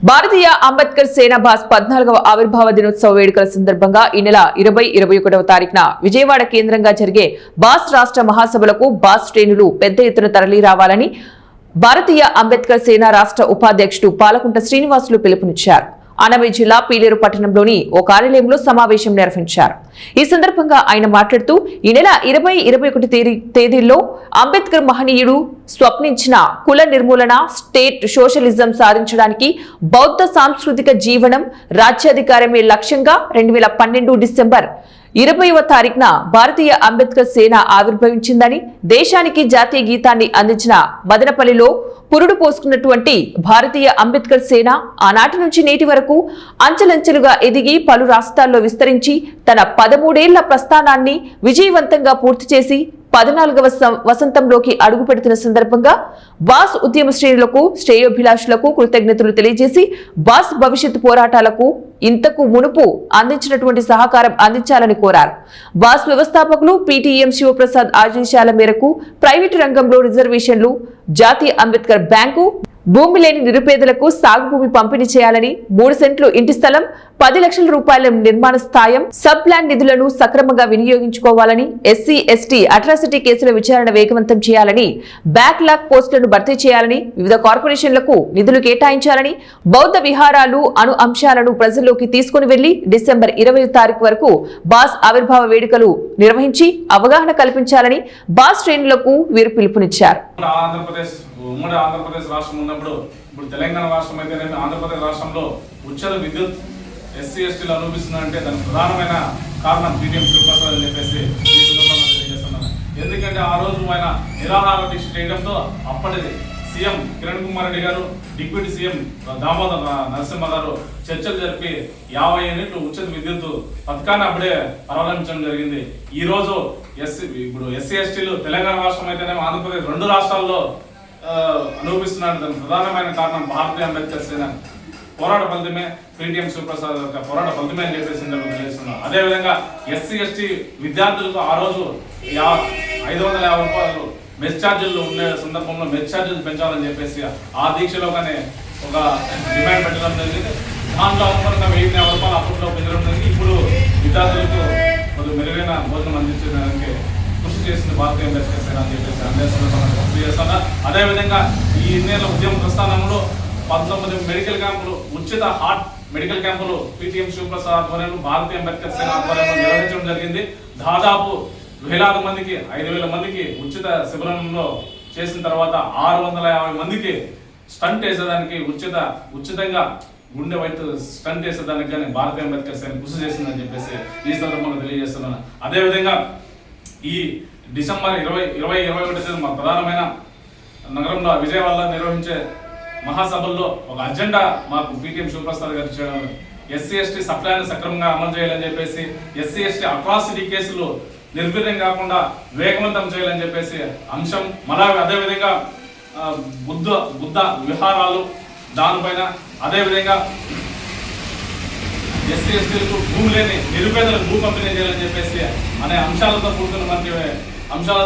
భారతీయ అంబేద్కర్ సేన బాస్ 14వ ఆవిర్భావ దినోత్సవ వేడుకల సందర్భంగా ఈ నెల 20-21వ తారీఖున విజయవాడ కేంద్రంగా జరిగే బాస్ రాష్ట్ర మహాసభలకు బాస్ శ్రేణులు పెద్ద ఎత్తున తరలి రావాలని భారతీయ అంబేద్కర్ సేన రాష్ట్ర ఉపాధ్యక్షుడు పాలకుంట శ్రీనివాసులు పిలుపునిచ్చారు. అన్నమయ్య జిల్లా పీలేరు పట్టణంలోని ఓ కార్యాలయంలో సమావేశం నిర్వహించారు. ఈ సందర్భంగా ఆయన మాట్లాడుతూ ఈ నెల 20-21 తేదీల్లో అంబేద్కర్ మహనీయుడు స్వప్నించిన కుల నిర్మూలన, స్టేట్ సోషలిజం సాధించడానికి బౌద్ధ సాంస్కృతిక జీవనం, రాజ్యాధికారమే లక్ష్యంగా 2012 డిసెంబర్ 20వ తారీఖున భారతీయ అంబేద్కర్ సేన ఆవిర్భవించిందని, దేశానికి జాతీయ గీతాన్ని అందించిన మదనపల్లిలో పురుడు పోసుకున్నటువంటి భారతీయ అంబేద్కర్ సేన ఆనాటి నుంచి నేటి వరకు అంచెలంచెలుగా ఎదిగి పలు రాష్ట్రాల్లో విస్తరించి తన 13 ఏళ్ల ప్రస్థానాన్ని విజయవంతంగా పూర్తి చేసి 14వ వసంతంలోకి అడుగు పెడుతున్న సందర్భంగా బాస్ ఉద్యమ శ్రేణులకు, శ్రేయోభిలాషులకు కృతజ్ఞతలు తెలియజేసి బాస్ భవిష్యత్తు పోరాటాలకు ఇంతకు మునుపు అందించినటువంటి సహకారం అందించాలని కోరారు. బాస్ వ్యవస్థాపకులు పీటీఎం శివప్రసాద్ ఆదేశాల మేరకు ప్రైవేటు రంగంలో రిజర్వేషన్లు, జాతీయ అంబేద్కర్ బ్యాంకు, భూమి లేని నిరుపేదలకు సాగు భూమి పంపిణీ చేయాలని, 3 సెంట్లు ఇంటి స్థలం, 10 లక్షల రూపాయల నిర్మాణ స్థాయం, సబ్ ప్లాన్ నిధులను సక్రమంగా వినియోగించుకోవాలని, ఎస్సీ ఎస్టీ అట్రాసిటీ కేసుల విచారణ వేగవంతం చేయాలని, బ్యాక్లాగ్ పోస్టులను భర్తీ చేయాలని, వివిధ కార్పొరేషన్లకు నిధులు కేటాయించాలని, బౌద్ధ విహారాలు అను అంశాలను ప్రజల్లోకి తీసుకుని వెళ్లి డిసెంబర్ 20వ తారీఖు వరకు బాస్ ఆవిర్భావ వేడుకలు నిర్వహించి అవగాహన కల్పించాలని బాస్ శ్రేణులకు వీరు పిలుపునిచ్చారు. ఉమ్మడి ఆంధ్రప్రదేశ్ రాష్ట్రం ఉన్నప్పుడు ఇప్పుడు తెలంగాణ రాష్ట్రం అయితే ఆంధ్రప్రదేశ్ రాష్ట్రంలో ఉచిత విద్యుత్ ఎస్సీ ఎస్టీలు అనుభవిస్తుందంటే దానికి ప్రధానమైన కారణం పీటీఎం శివప్రసాద్ అని చెప్పేసి ఈ సందర్భంగా తెలియజేస్తున్నాను. ఎందుకంటే ఆ రోజు ఆయన నిరాహార దీక్ష చేయడంతో అప్పటి సీఎం కిరణ్ కుమార్ రెడ్డి గారు, డిప్యూటీ సీఎం దామోదర్ నరసింహ గారు చర్చలు జరిపి 50 యూనిట్లు ఉచిత విద్యుత్ పథకాన్ని అప్పుడే ప్రారంభించడం జరిగింది. ఈ రోజు ఇప్పుడు ఎస్సీ ఎస్టీలు తెలంగాణ రాష్ట్రం అయితేనేమో ఆంధ్రప్రదేశ్ 2 రాష్ట్రాల్లో అనుభవిస్తున్నారు. దానికి ప్రధానమైన కారణం భారతీయ అంబేద్కర్ సేన పోరాట ఫలితమే, పీటీఎం శివప్రసాద్ యొక్క పోరాట ఫలితమే అని చెప్పేసి తెలియజేస్తున్నారు. అదేవిధంగా ఎస్సీ ఎస్టీ విద్యార్థులకు ఆ రోజు 550 రూపాయలు మెస్ ఛార్జీలు ఉండే సందర్భంలో మెస్ ఛార్జీలు పెంచాలని చెప్పేసి ఆ దీక్షలో కానీ ఒక డిమాండ్ పెట్టడం జరిగింది. దాంట్లో అనుకున్న 1050 రూపాయలు అప్పట్లో పెంచడం జరిగింది. ఇప్పుడు విద్యార్థులకు కొద్దిగా మెరుగైన భోజనం అందించడానికి కృషి చేసింది భారతీయ అంబేద్కర్ సేన అని చెప్పేసి అందజేస్తున్నారు. అదేవిధంగా ఈ నెల ఉద్యమ ప్రస్థానంలో 19 మెడికల్ క్యాంపులు, ఉచిత హార్ట్ మెడికల్ క్యాంపులు పీటీఎం శివప్రసాద్ ఆధ్వర్యంలో భారతీయ అంబేద్కర్ సేన ఆధ్వర్యంలో నిర్వహించడం జరిగింది. దాదాపు వేలాది మందికి, 5000 మందికి ఉచిత శిబిరంలో చేసిన తర్వాత 650 మందికి స్టంట్ వేసేదానికి ఉచితంగా గుండె వైద్య స్టంట్ వేసేదానికి కానీ భారతీయ అంబేద్కర్ సేన కృషి చేసిందని చెప్పేసి ఈ సందర్భంగా తెలియజేస్తున్నాను. అదేవిధంగా ఈ డిసెంబర్ 20-21 మా ప్రధానమైన నగరంలో విజయవాడలో నిర్వహించే మహాసభల్లో ఒక అజెండా మాకు పీటీఎం శివప్రసాద్ గారు చేయడం, ఎస్సీ ఎస్టీ సప్లాన్ని సక్రమంగా అమలు చేయాలని చెప్పేసి, ఎస్సీ ఎస్టీ అట్రాసిటీ కేసులు నిర్వీర్యం కాకుండా వేగవంతం చేయాలని చెప్పేసి అంశం. మళ్ళా అదేవిధంగా బుద్ధ విహారాలు దానిపైన, అదేవిధంగా ఎస్సీ ఎస్టీలకు భూమి లేని నిరుపేదలకు భూ పంపిణీ చేయాలని చెప్పేసి అనే అంశాలతో కూడుకున్న మనకి అంశాలతో